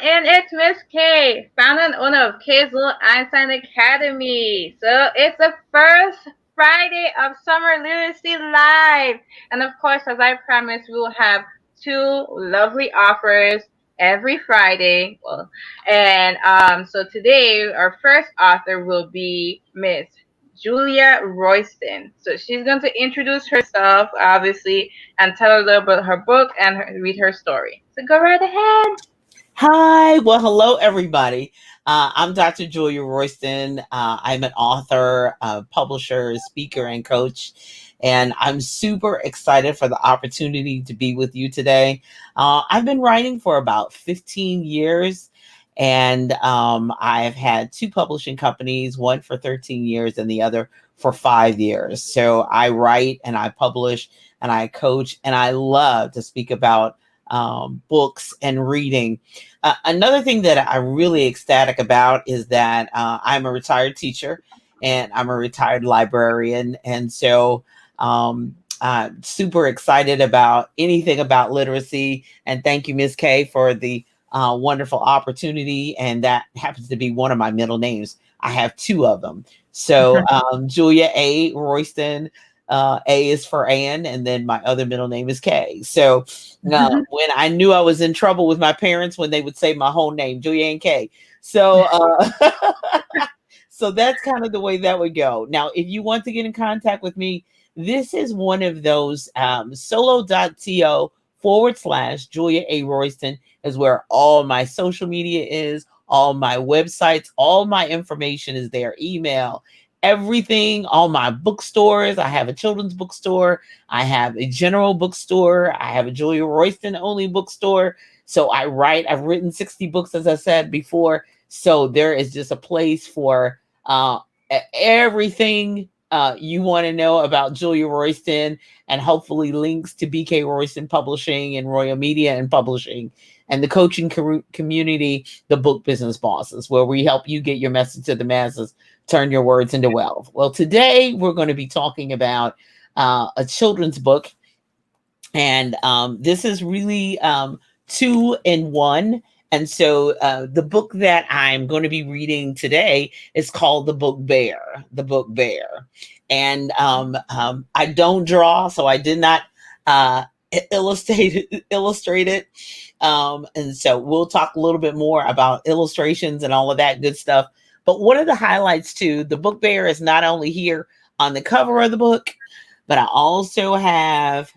and it's Miss K, founder and owner of K's Little Einstein Academy. So it's the first Friday of Summer Literacy Live. And of course, as I promised, we will have two lovely offers every Friday. So today, our first author will be Miss Julia Royston. So she's going to introduce herself, obviously, and tell a little bit about her book and read her story. So go right ahead. Hi. Well, hello, everybody. I'm Dr. Julia Royston. I'm an author, publisher, speaker, and coach. And I'm super excited for the opportunity to be with you today. I've been writing for about 15 years. And I've had two publishing companies, one for 13 years and the other for 5 years. So I write and I publish and I coach, and I love to speak about books and reading. Another thing that I'm really ecstatic about is that I'm a retired teacher and I'm a retired librarian. And so I'm super excited about anything about literacy. And thank you, Ms. K, for the wonderful opportunity. And that happens to be one of my middle names. I have two of them. So Julia A. Royston. A is for Ann, and then my other middle name is Kay. So when I knew I was in trouble with my parents when they would say my whole name, Julia Ann Kay. So so that's kind of the way that would go. Now, if you want to get in contact with me, this is one of those solo.to/Julia A. Royston is where all my social media is, all my websites, all my information is there, email, everything, all my bookstores. I have a children's bookstore. I have a general bookstore. I have a Julia Royston only bookstore. So I write, I've written 60 books, as I said before. So there is just a place for everything you want to know about Julia Royston, and hopefully links to BK Royston Publishing and Royal Media and Publishing and the coaching community, the Book Business Bosses, where we help you get your message to the masses, turn your words into wealth. Well, today we're going to be talking about a children's book. And this is really two in one. And so the book that I'm going to be reading today is called The Book Bear. The Book Bear. And I don't draw, so I did not illustrate it. And so we'll talk a little bit more about illustrations and all of that good stuff. But one of the highlights too, the Book Bear is not only here on the cover of the book, but I also have,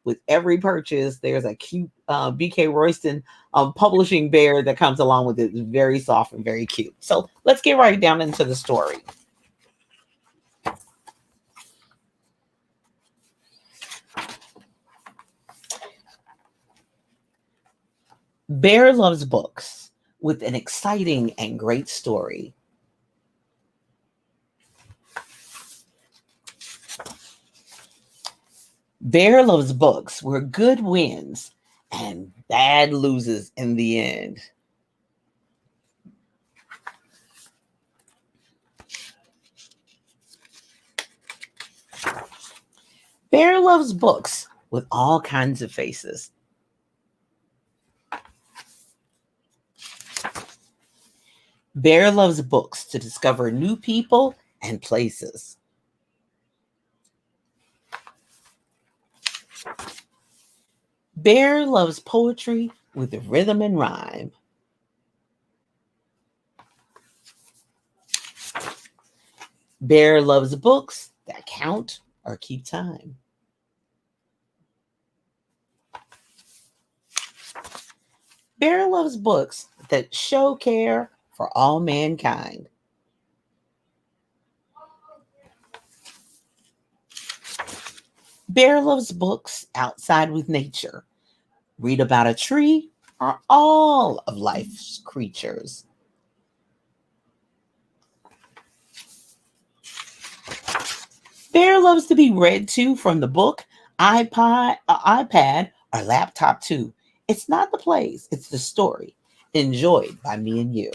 with every purchase, there's a cute BK Royston publishing bear that comes along with it. It's very soft and very cute. So let's get right down into the story. Bear loves books with an exciting and great story. Bear loves books where good wins and bad loses in the end. Bear loves books with all kinds of faces. Bear loves books to discover new people and places. Bear loves poetry with rhythm and rhyme. Bear loves books that count or keep time. Bear loves books that show care for all mankind. Bear loves books outside with nature. Read about a tree or all of life's creatures. Bear loves to be read to from the book, iPad, or laptop too. It's not the place, it's the story, enjoyed by me and you.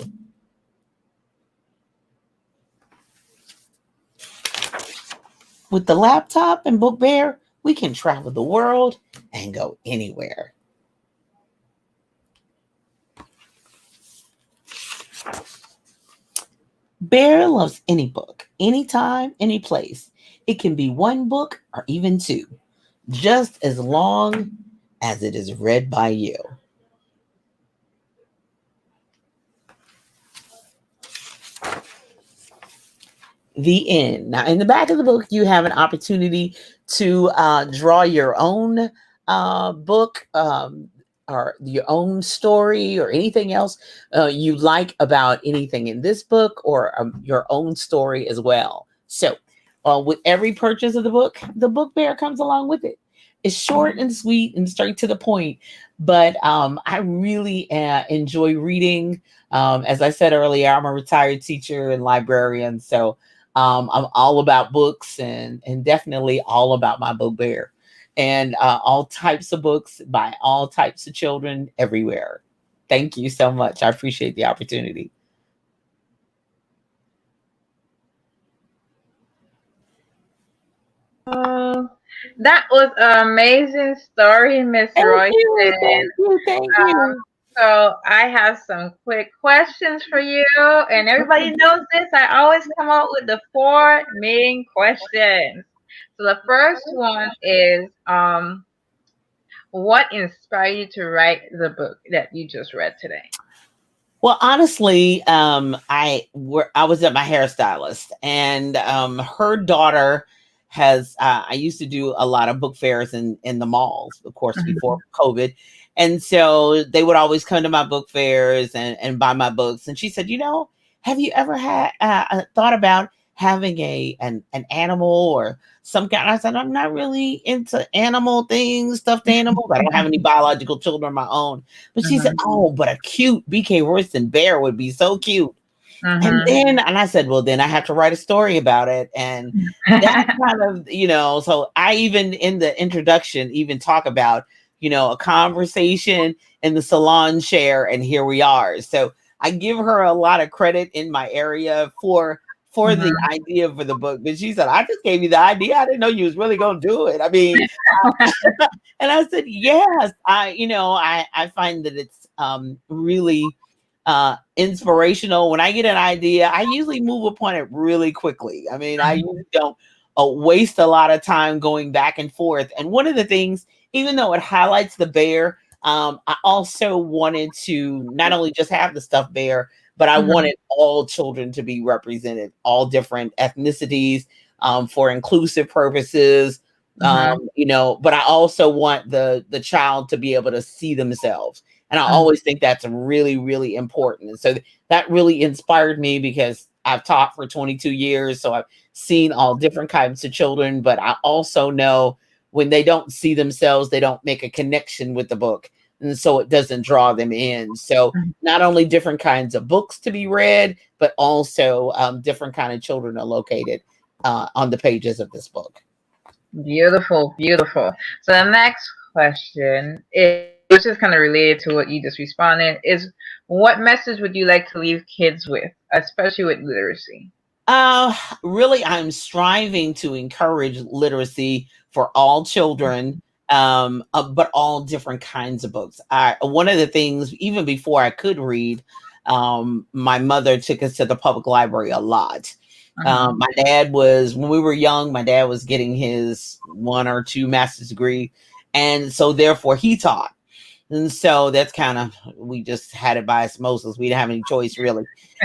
With the laptop and Book Bear, we can travel the world and go anywhere. Bear loves any book, anytime, any place. It can be one book or even two, just as long as it is read by you. The end. Now, in the back of the book, you have an opportunity to draw your own book, or your own story or anything else you like about anything in this book, or your own story as well. So, with every purchase of the book bear comes along with it. It's short and sweet and straight to the point, but I really enjoy reading. As I said earlier, I'm a retired teacher and librarian, so I'm all about books, and definitely all about my book bear, and all types of books by all types of children everywhere. Thank you so much. I appreciate the opportunity. Oh, that was an amazing story, Miss Thank you. Royston. Thank you. Thank Um, you. so I have some quick questions for you, and everybody knows this. I always come out with the four main questions. So the first one is, what inspired you to write the book that you just read today? Well, honestly, I was at my hairstylist, and her daughter has. I used to do a lot of book fairs in the malls, of course, before COVID, and so they would always come to my book fairs and buy my books. And she said, have you ever had thought about having an animal or some kind? I said, I'm not really into animal things, stuffed animals. I don't have any biological children of my own. But she said, "Oh, but a cute BK Royston bear would be so cute." And I said, "Well, then I have to write a story about it." And that kind of, so I even in the introduction even talk about, a conversation in the salon chair, and here we are. So I give her a lot of credit in my area for the idea for the book. But she said, "I just gave you the idea. I didn't know you was really gonna do it." I mean, and I said, "Yes, I find that it's really inspirational. When I get an idea, I usually move upon it really quickly. I mean, I usually don't waste a lot of time going back and forth. And one of the things, even though it highlights the bear, I also wanted to not only just have the stuffed bear, but I wanted all children to be represented, all different ethnicities, for inclusive purposes. But I also want the child to be able to see themselves. And I always think that's really, really important. And so that really inspired me, because I've taught for 22 years. So I've seen all different kinds of children, but I also know when they don't see themselves, they don't make a connection with the book. And so it doesn't draw them in. So not only different kinds of books to be read, but also different kind of children are located on the pages of this book. Beautiful, beautiful. So the next question is, which is kind of related to what you just responded, is what message would you like to leave kids with, especially with literacy? Uh, Really, I'm striving to encourage literacy for all children, but all different kinds of books. One of the things, even before I could read, my mother took us to the public library a lot. My dad was, when we were young, my dad was getting his one or two master's degree, and so therefore he taught. And so that's kind of, we just had it by osmosis. We didn't have any choice really.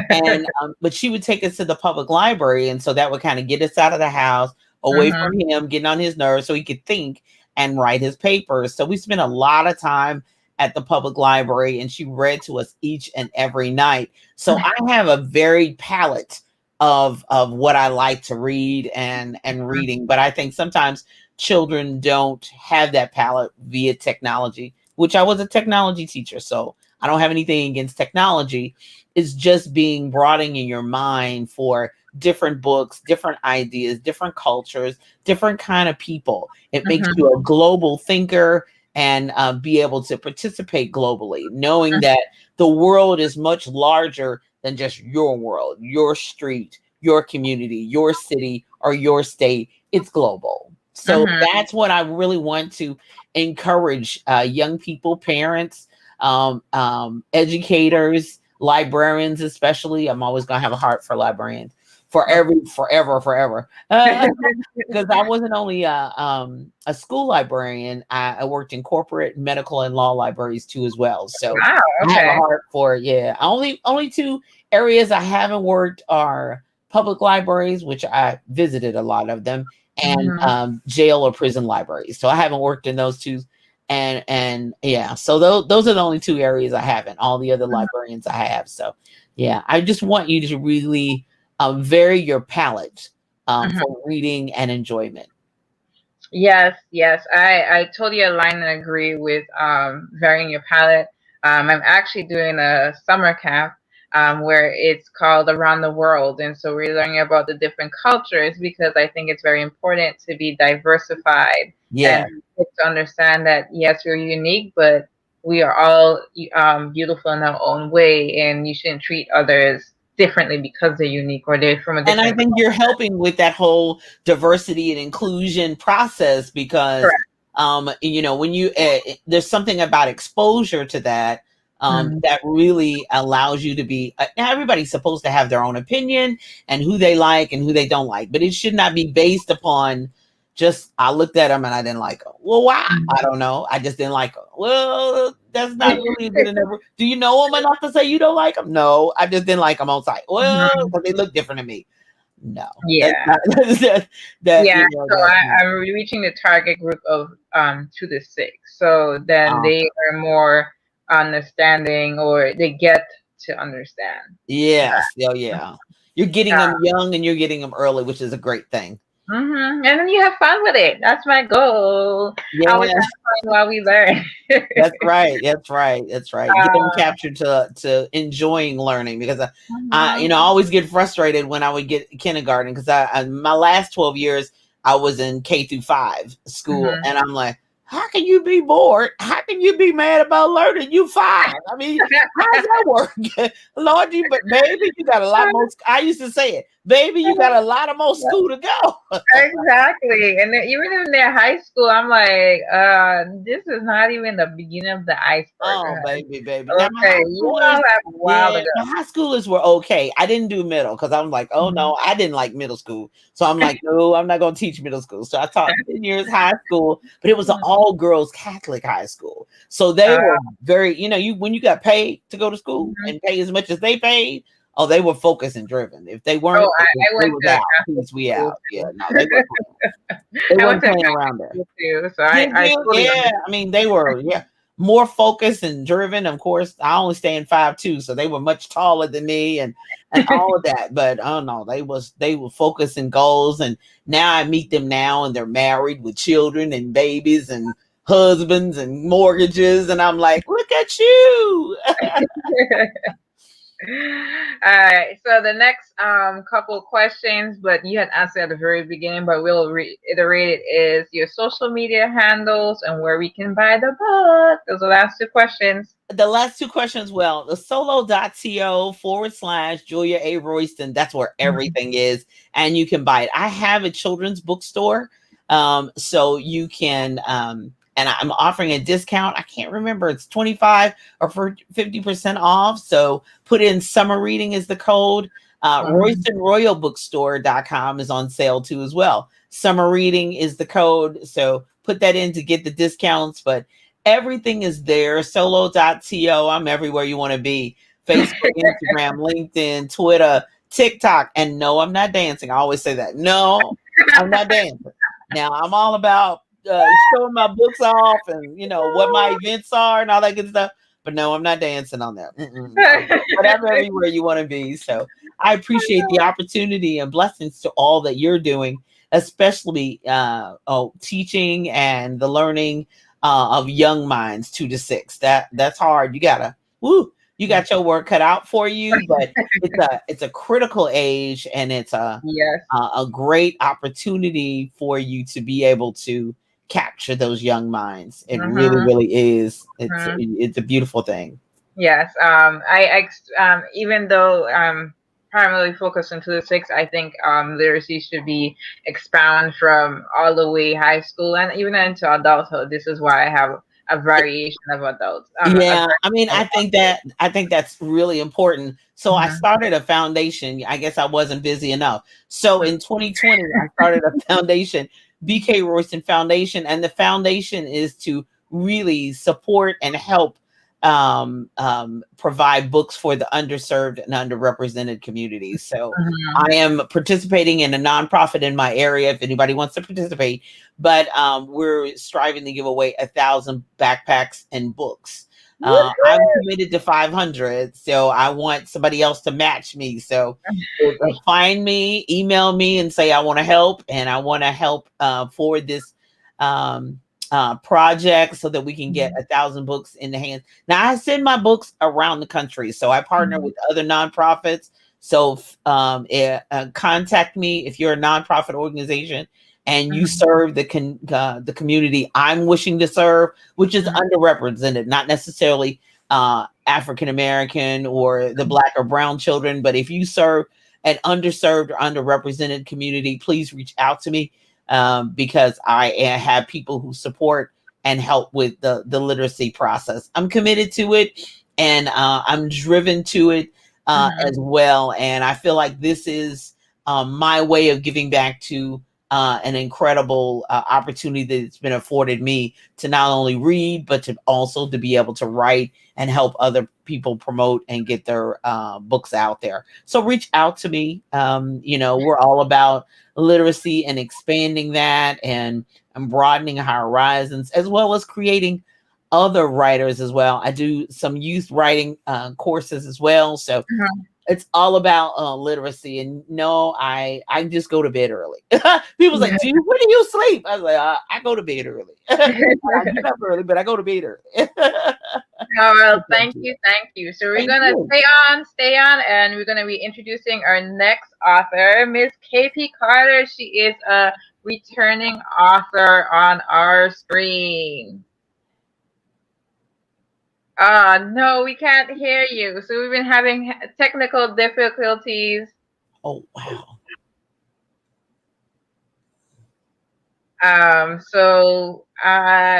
And but she would take us to the public library, and so that would kind of get us out of the house, away from him, getting on his nerves, so he could think and write his papers. So we spent a lot of time at the public library, and she read to us each and every night. So I have a varied palette of what I like to read and reading. But I think sometimes children don't have that palette via technology, which I was a technology teacher, so I don't have anything against technology. It's just being broadening in your mind for different books, different ideas, different cultures, different kind of people. It makes you a global thinker, and be able to participate globally, knowing that the world is much larger than just your world, your street, your community, your city, or your state. It's global. So that's what I really want to encourage young people, parents, educators, librarians, especially. I'm always gonna have a heart for librarians forever. Because I wasn't only a school librarian. I worked in corporate, medical, and law libraries too as well. So Wow. I have a Okay. heart for it. Yeah. Only two areas I haven't worked are public libraries, which I visited a lot of them, and Mhm. jail or prison libraries. So I haven't worked in those two. And yeah, so those are the only two areas I haven't. All the other librarians I have. So yeah, I just want you to really vary your palette Mhm. for reading and enjoyment. Yes, yes. I totally align and agree with varying your palette. I'm actually doing a summer camp where it's called Around the World. And so we're learning about the different cultures because I think it's very important to be diversified Yeah. and to understand that, yes, we're unique, but we are all beautiful in our own way. And you shouldn't treat others differently because they're unique or they're from a And I different think you're helping with that whole diversity and inclusion process because, culture. when you, there's something about exposure to that Mhm. that really allows you to be, now everybody's supposed to have their own opinion and who they like and who they don't like, but it should not be based upon just, I looked at them and I didn't like them. Well, why? I don't know. I just didn't like them. Well, that's not really good enough. Do you know them enough to say you don't like them? No, I just didn't like them on site. Well, Mhm. because they look different to me. No, that's Yeah. not that Yeah, you know so that. I'm reaching the target group of 2 to 6. So then Um, they are more understanding or they get to understand yes, that. oh yeah, you're getting them young and you're getting them early, which is a great thing. And then you have fun with it. That's my goal. I always Yeah, have fun while we learn. that's right. That's right. That's right. Get them uh, captured to enjoying learning because I mhm, always get frustrated when I would get kindergarten because my last 12 years I was in K-5 school mhm. and I'm like, how can you be bored? How can you be mad about learning? You 5. I mean, how does that work? Lord, but baby, you got a lot more. I used to say it, baby, you got a lot of more school to go. Exactly. And then even in their high school, I'm like, this is not even the beginning of the iceberg. Oh, baby. Now my Okay, high you all schoolers, have a while to yeah, go. my high schoolers were okay. I didn't do middle because I'm like, oh Mhm. no, I didn't like middle school. So I'm like, no, I'm not gonna teach middle school. So I taught 10 years high school, but it was an Mhm. all girls Catholic high school. So they Uh, were very, you when you got paid to go to school mhm. and pay as much as they paid, oh, they were focused and driven. If they Oh, weren't, I they went was to a out. Catholic Peace, we school out. Yeah, too. no, they I went weren't to a playing Catholic around there. school too, so Did I you? totally Yeah. understand. I mean, they were, yeah, more focused and driven. Of course, I only stand 5'2", so they were much taller than me and all of that. But oh no, they were focused and goals. And now I meet them now and they're married with children and babies and husbands and mortgages. And I'm like, look at you. All right, so the next couple questions, but you had answered at the very beginning, but we'll reiterate it, is your social media handles and where we can buy the book. Those are the last 2 questions. The last two questions, well, the solo.co/Julia A. Royston, that's where Mhm. everything is, and you can buy it. I have a children's bookstore, so you can, and I'm offering a discount. I can't remember, it's 25 or for 50% off. So put in summer reading is the code. Mhm. RoystonRoyalBookstore.com is on sale too as well. Summer reading is the code, so put that in to get the discounts, but everything is there. Solo.to. I'm everywhere you want to be. Facebook, Instagram, LinkedIn, Twitter, TikTok. And no, I'm not dancing. I always say that. No, I'm not dancing. Now I'm all about showing my books off and what my events are and all that good stuff. But no, I'm not dancing on that. No. But I'm everywhere you want to be. So I appreciate the opportunity and blessings to all that you're doing, especially teaching and the learning of young minds, 2 to 6. That's hard. You got your work cut out for you, but it's a critical age and it's Yes. a great opportunity for you to be able to capture those young minds. It really, Mhm. really is. Mhm. It's a beautiful thing. Yes. Even though primarily focused on 2 to 6, I think literacy should be expound from all the way high school and even into adulthood. This is why I have a variation of adults. Yeah, I mean, I think that's really important. So I Mhm. started a foundation. I guess I wasn't busy enough. So in 2020, I started a foundation, BK Royston Foundation, and the foundation is to really support and help provide books for the underserved and underrepresented communities. So Mhm. I am participating in a nonprofit in my area. If anybody wants to participate, but we're striving to give away 1,000 backpacks and books. I'm committed to 500, so I want somebody else to match me. So find me, email me, and say I want to help, and I want to help for this um, project so that we can get 1,000 books in the hands. Now I send my books around the country, so I partner with other nonprofits. So contact me if you're a nonprofit organization and you serve the community I'm wishing to serve, which is underrepresented, not necessarily African American or the Black or brown children, but if you serve an underserved or underrepresented community, please reach out to me because I have people who support and help with the literacy process. I'm committed to it, and I'm driven to it as well. And I feel like this is my way of giving back to an incredible opportunity that's been afforded me to not only read, but to also to be able to write and help other people promote and get their books out there. So reach out to me. We're all about literacy and expanding that and broadening our horizons, as well as creating other writers as well. I do some youth writing courses as well. So it's all about literacy. And no, I just go to bed early. People's like, dude, when do you sleep? I was like, I go to bed early. I get up early, but I go to bed early. Oh, well, thank you. So we're Thank gonna you. stay on, and we're gonna be introducing our next author, Miss KP Carter. She is a returning author on our screen. No, we can't hear you. So we've been having technical difficulties. Oh, wow.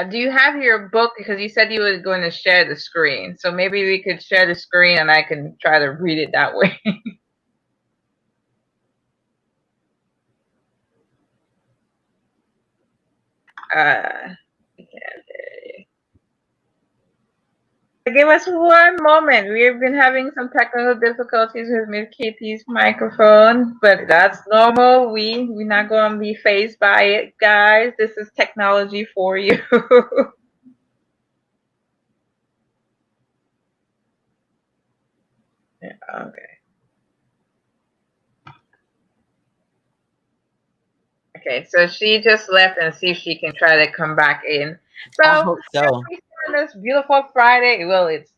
Do you have your book? Because you said you were going to share the screen. So maybe we could share the screen and I can try to read it that way. Give us one moment. We've been having some technical difficulties with Miss Katie's microphone, but that's normal. We're not going to be phased by it, guys. This is technology for you. Yeah, okay. Okay, so she just left and see if she can try to come back in. I So, hope so. on this beautiful Friday, well, it's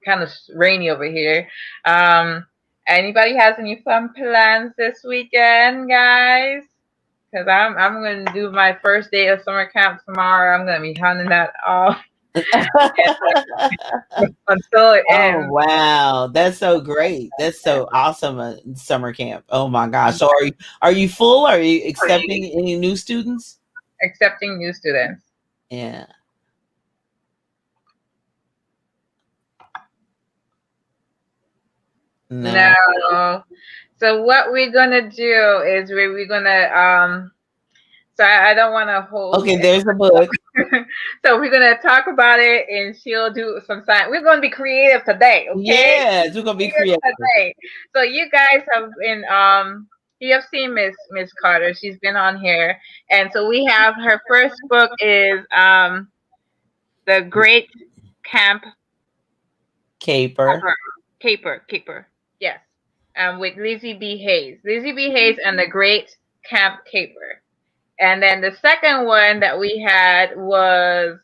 kind of rainy over here. Anybody has any fun plans this weekend, guys? Because I'm going to do my first day of summer camp tomorrow. I'm going to be hunting that off until it ends. Oh, wow. That's so great. That's so awesome. Summer camp. Oh my gosh. So are you full? Are you accepting any new students? Accepting new students. Yeah. No. So what we're gonna do is we're gonna so I don't want to hold. Okay, there's the book. So we're gonna talk about it, and she'll do some sign. We're gonna be creative today, okay? Yes, we're gonna be creative today. So you guys have been you have seen Miss Carter. She's been on here, and so we have her first book is The Great Camp Caper. Caper. Yes, with Lizzie B. Hayes. Lizzie B. Hayes and The Great Camp Caper. And then the second one that we had was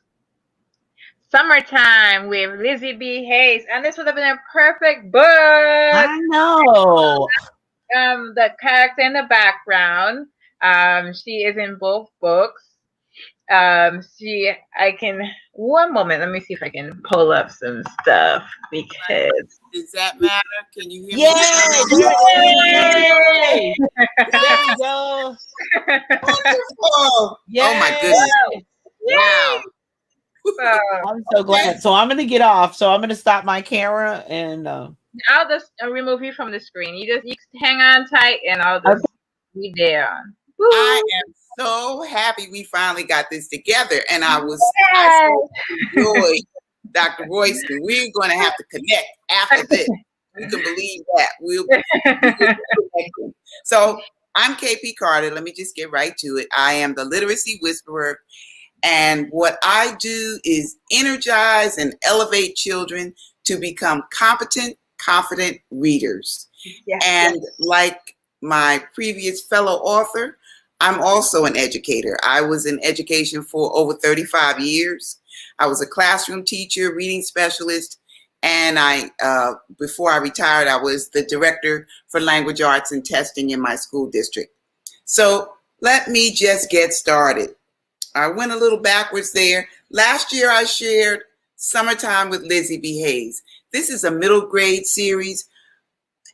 Summertime with Lizzie B. Hayes. And this would have been a perfect book. I know. The character in the background. She is in both books. One moment, let me see if I can pull up some stuff because. Does that matter? Can you hear me? Yay! There we go. Wonderful. Yay! Oh my goodness. Wow. So I'm so glad. So I'm going to get off. So I'm going to stop my camera and. I'll just remove you from the screen. You hang on tight, and I'll just be there. I Woo! am so happy we finally got this together, and I Yes. so enjoyed Dr. Royston. We're going to have to connect after this. You can believe that. We'll be connecting. So I'm KP Carter. Let me just get right to it. I am the Literacy Whisperer, and what I do is energize and elevate children to become competent, confident readers. Yes. And like my previous fellow author, I'm also an educator. I was in education for over 35 years. I was a classroom teacher, reading specialist, and before I retired, I was the director for language arts and testing in my school district. So let me just get started. I went a little backwards there. Last year, I shared Summertime with Lizzie B. Hayes. This is a middle grade series,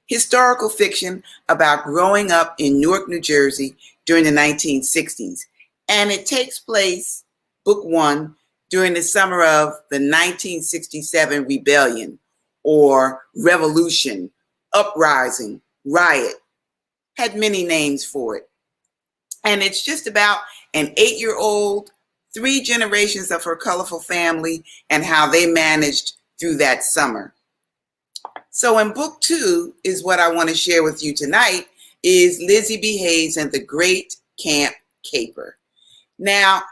historical fiction about growing up in Newark, New Jersey during the 1960s. And it takes place, book one, during the summer of the 1967 rebellion or revolution, uprising, riot, had many names for it. And it's just about an 8-year-old, 3 generations of her colorful family, and how they managed through that summer. So in book 2 is what I want to share with you tonight is Lizzie B. Hayes and the Great Camp Caper. Now,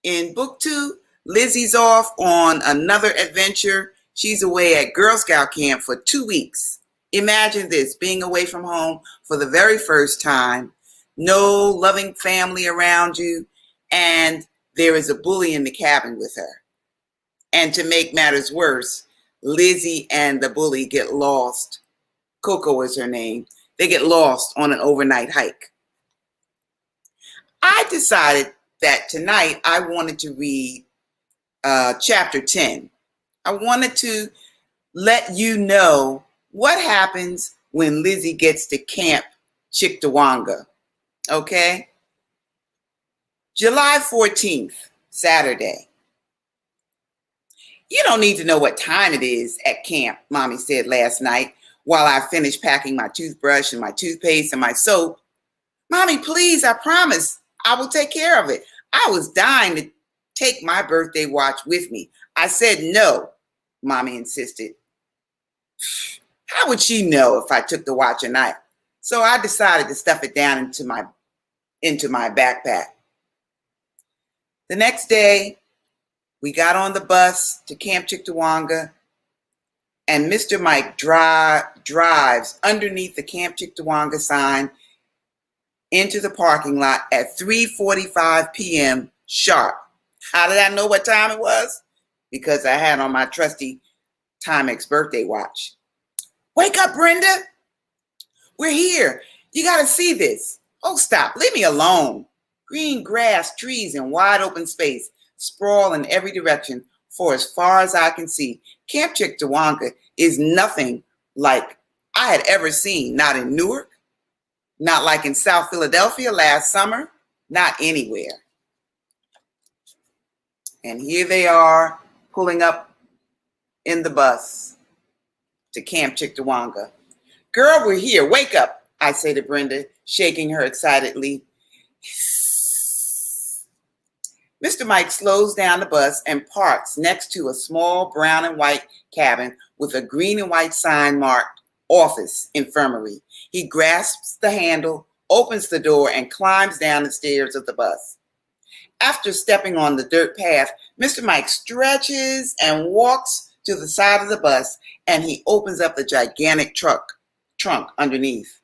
in book 2, Lizzie's off on another adventure. She's away at Girl Scout camp for 2 weeks. Imagine this, being away from home for the very first time, no loving family around you, and there is a bully in the cabin with her. And to make matters worse, Lizzie and the bully get lost. Coco is her name. They get lost on an overnight hike. I decided that tonight I wanted to read chapter 10. I wanted to let you know what happens when Lizzie gets to Camp Chictawanga. Okay? July 14th, Saturday. You don't need to know what time it is at camp, Mommy said last night while I finished packing my toothbrush and my toothpaste and my soap. Mommy, please, I promise I will take care of it. I was dying to take my birthday watch with me. I said no, Mommy insisted. How would she know if I took the watch or not? So I decided to stuff it down into my backpack. The next day, we got on the bus to Camp Chictawanga, and Mr. Mike drives underneath the Camp Chictawanga sign into the parking lot at 3:45 p.m. sharp. How did I know what time it was? Because I had on my trusty Timex birthday watch. Wake up, Brenda. We're here. You got to see this. Oh, stop. Leave me alone. Green grass, trees, and wide open space sprawl in every direction for as far as I can see. Camp Chictawanga is nothing like I had ever seen, not in Newark, not like in South Philadelphia last summer, not anywhere. And here they are pulling up in the bus to Camp Chictawanga. Girl, we're here. Wake up, I say to Brenda, shaking her excitedly. Mr. Mike slows down the bus and parks next to a small brown and white cabin with a green and white sign marked Office Infirmary. He grasps the handle, opens the door, and climbs down the stairs of the bus. After stepping on the dirt path, Mr. Mike stretches and walks to the side of the bus, and he opens up the gigantic trunk underneath.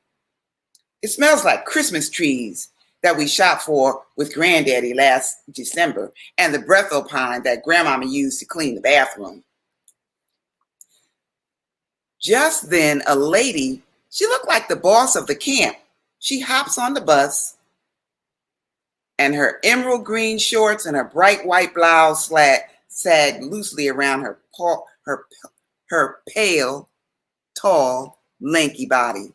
It smells like Christmas trees that we shopped for with Granddaddy last December, and the Breathel pine that Grandmama used to clean the bathroom. Just then, a lady, she looked like the boss of the camp. She hops on the bus, and her emerald green shorts and her bright white blouse sag loosely around her pale, tall, lanky body.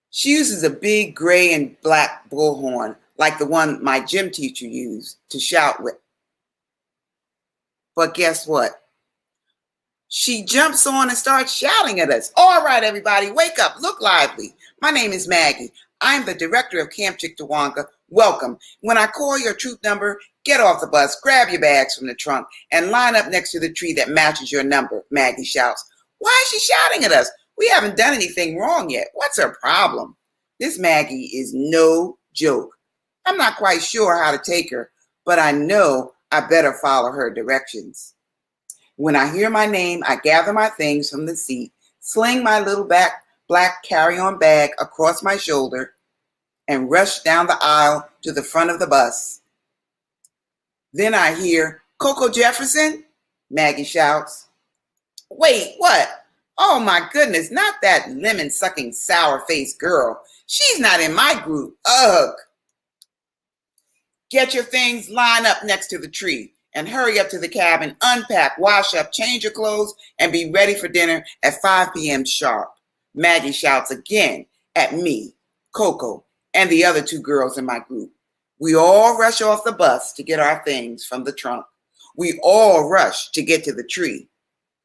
She uses a big gray and black bullhorn, like the one my gym teacher used to shout with. But guess what? She jumps on and starts shouting at us. All right, everybody, wake up, look lively. My name is Maggie. I'm the director of Camp Chictawanga. Welcome. When I call your troop number, get off the bus, grab your bags from the trunk, and line up next to the tree that matches your number, Maggie shouts. Why is she shouting at us? We haven't done anything wrong yet. What's her problem? This Maggie is no joke. I'm not quite sure how to take her, but I know I better follow her directions. When I hear my name, I gather my things from the seat, sling my little black carry-on bag across my shoulder, and rush down the aisle to the front of the bus. Then I hear, Coco Jefferson? Maggie shouts. Wait, what? Oh my goodness, not that lemon-sucking, sour-faced girl. She's not in my group. Ugh. Get your things, line up next to the tree, and hurry up to the cabin, unpack, wash up, change your clothes, and be ready for dinner at 5 p.m. sharp. Maggie shouts again at me, Coco, and the other 2 girls in my group. We all rush off the bus to get our things from the trunk. We all rush to get to the tree.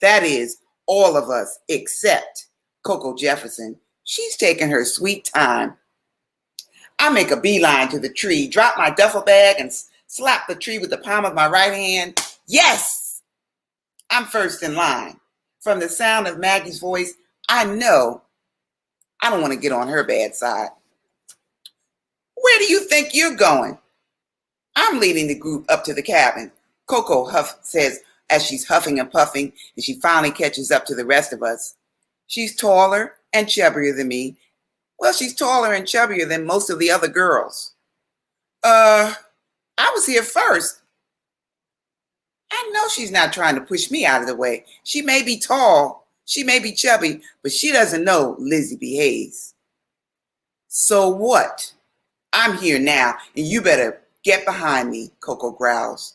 That is, all of us except Coco Jefferson. She's taking her sweet time. I make a beeline to the tree, drop my duffel bag, and slap the tree with the palm of my right hand. Yes! I'm first in line. From the sound of Maggie's voice, I know I don't want to get on her bad side. Where do you think you're going? I'm leading the group up to the cabin. Coco says as she's huffing and puffing, and she finally catches up to the rest of us. She's taller and chubbier than me. Well, she's taller and chubbier than most of the other girls. I was here first. I know she's not trying to push me out of the way. She may be tall, she may be chubby, but she doesn't know Lizzie B. Hayes. So what? I'm here now, and you better get behind me, Coco growls.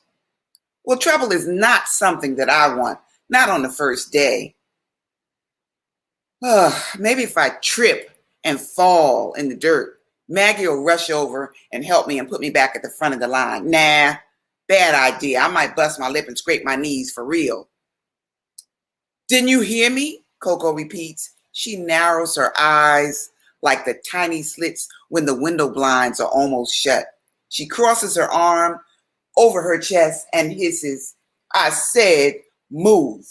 Well, trouble is not something that I want, not on the first day. Maybe if I trip and fall in the dirt, Maggie will rush over and help me and put me back at the front of the line. Nah, bad idea. I might bust my lip and scrape my knees for real. Didn't you hear me? Coco repeats. She narrows her eyes like the tiny slits when the window blinds are almost shut. She crosses her arm over her chest and hisses, I said, move.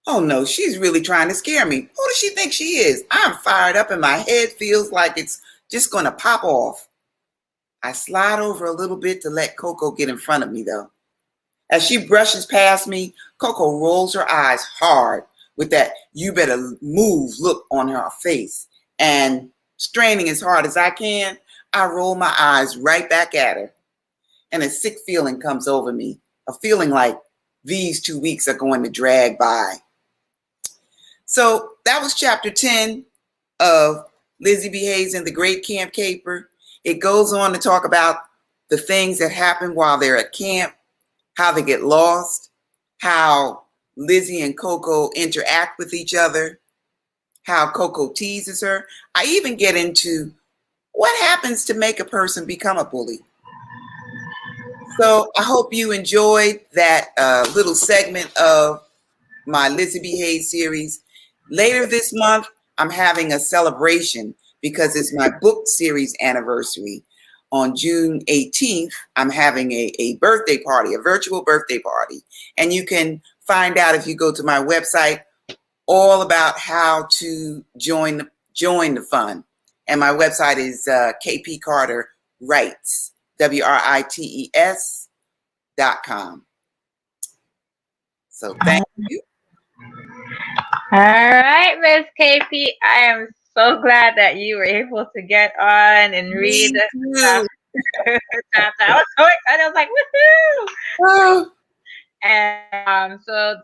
Oh no, she's really trying to scare me. Who does she think she is? I'm fired up and my head feels like it's just going to pop off. I slide over a little bit to let Coco get in front of me though. As she brushes past me, Coco rolls her eyes hard with that you better move look on her face. And straining as hard as I can, I roll my eyes right back at her. And a sick feeling comes over me, a feeling like these 2 weeks are going to drag by. So that was chapter 10 of Lizzie B. Hayes and the Great Camp Caper. It goes on to talk about the things that happen while they're at camp, how they get lost, how Lizzie and Coco interact with each other, how Coco teases her. I even get into what happens to make a person become a bully. So I hope you enjoyed that little segment of my Lizzie B. Hayes series. Later this month, I'm having a celebration because it's my book series anniversary. On June 18th, I'm having a birthday party, a virtual birthday party. And you can find out if you go to my website all about how to join the fun. And my website is KP Carter Writes, WRITES.com. So thank you. All right, Miss KP. I am so glad that you were able to get on and read the chapter. I was so excited. I was like, woohoo! And so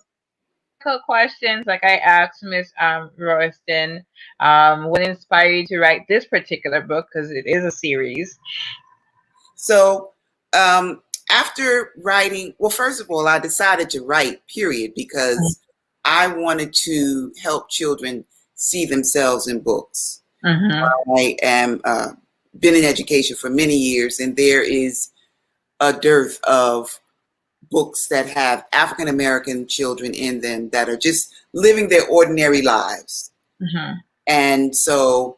questions like I asked Miss Royston, what inspired you to write this particular book, because it is a series? So after writing, well, first of all, I decided to write, period, because I wanted to help children see themselves in books. I am been in education for many years, and there is a dearth of books that have African American children in them that are just living their ordinary lives. Mm-hmm. And so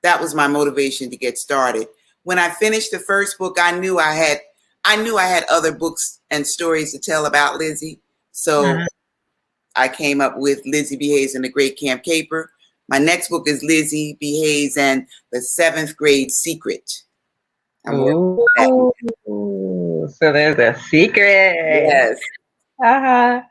that was my motivation to get started. When I finished the first book, I knew I had other books and stories to tell about Lizzie. So I came up with Lizzie B. Hayes and the Great Camp Caper. My next book is Lizzie B. Hayes and the 7th Grade Secret. Ooh, so there's a secret. Yes. All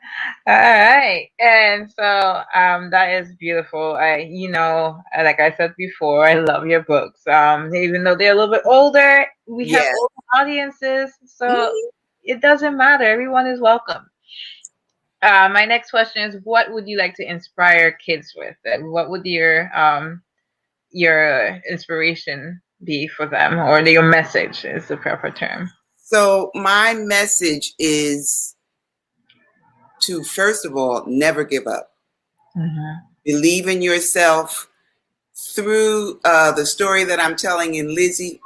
right. And so that is beautiful. Like I said before, I love your books. Even though they're a little bit older, we have older audiences, so it doesn't matter. Everyone is welcome. My next question is, what would you like to inspire kids with? What would your inspiration be for them, or your message is the proper term? So my message is to, first of all, never give up. Believe in yourself. Through the story that I'm telling in Lizzie,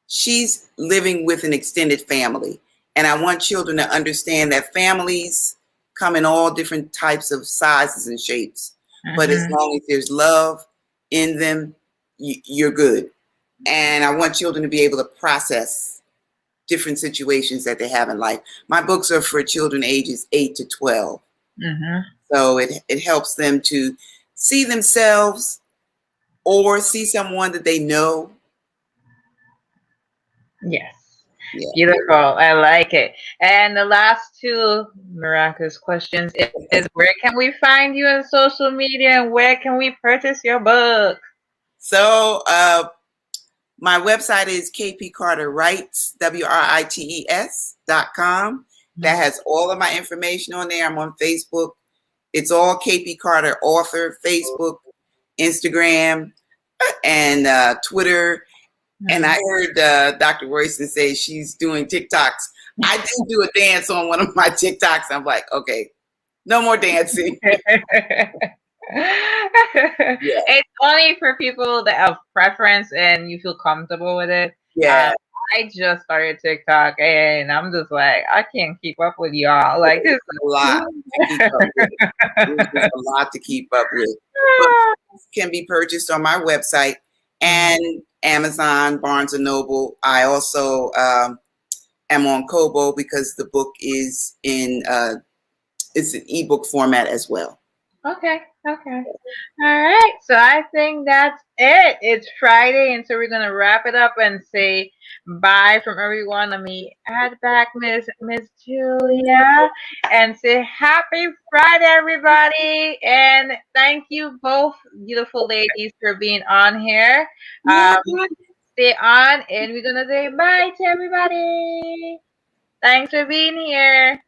she's living with an extended family. And I want children to understand that families come in all different types of sizes and shapes. But as long as there's love in them, you're good. And I want children to be able to process different situations that they have in life. My books are for children ages 8 to 12. So it helps them to see themselves or see someone that they know. Yes. Yeah. Beautiful. I like it. And the last two miraculous questions is, where can we find you on social media, and where can we purchase your book? So my website is kpcarterwrites, WRITES.com. That has all of my information on there. I'm on Facebook. It's all KP Carter Author, Facebook, Instagram, and Twitter. And I heard Dr. Royston say she's doing TikToks. I did do a dance on one of my TikToks. I'm like, okay, no more dancing. It's only for people that have preference and you feel comfortable with it. Yeah. I just started TikTok and I'm just like, I can't keep up with y'all. Like, this is a lot to keep up with. There's a lot to keep up with. But can be purchased on my website and Amazon, Barnes & Noble. I also am on Kobo because the book is in it's an ebook format as well. Okay. All right. So I think that's it. It's Friday, and so we're gonna wrap it up and say bye from everyone. Let me add back Miss Julia and say happy Friday, everybody. And thank you both beautiful ladies for being on here. Stay on, and we're gonna say bye to everybody. Thanks for being here.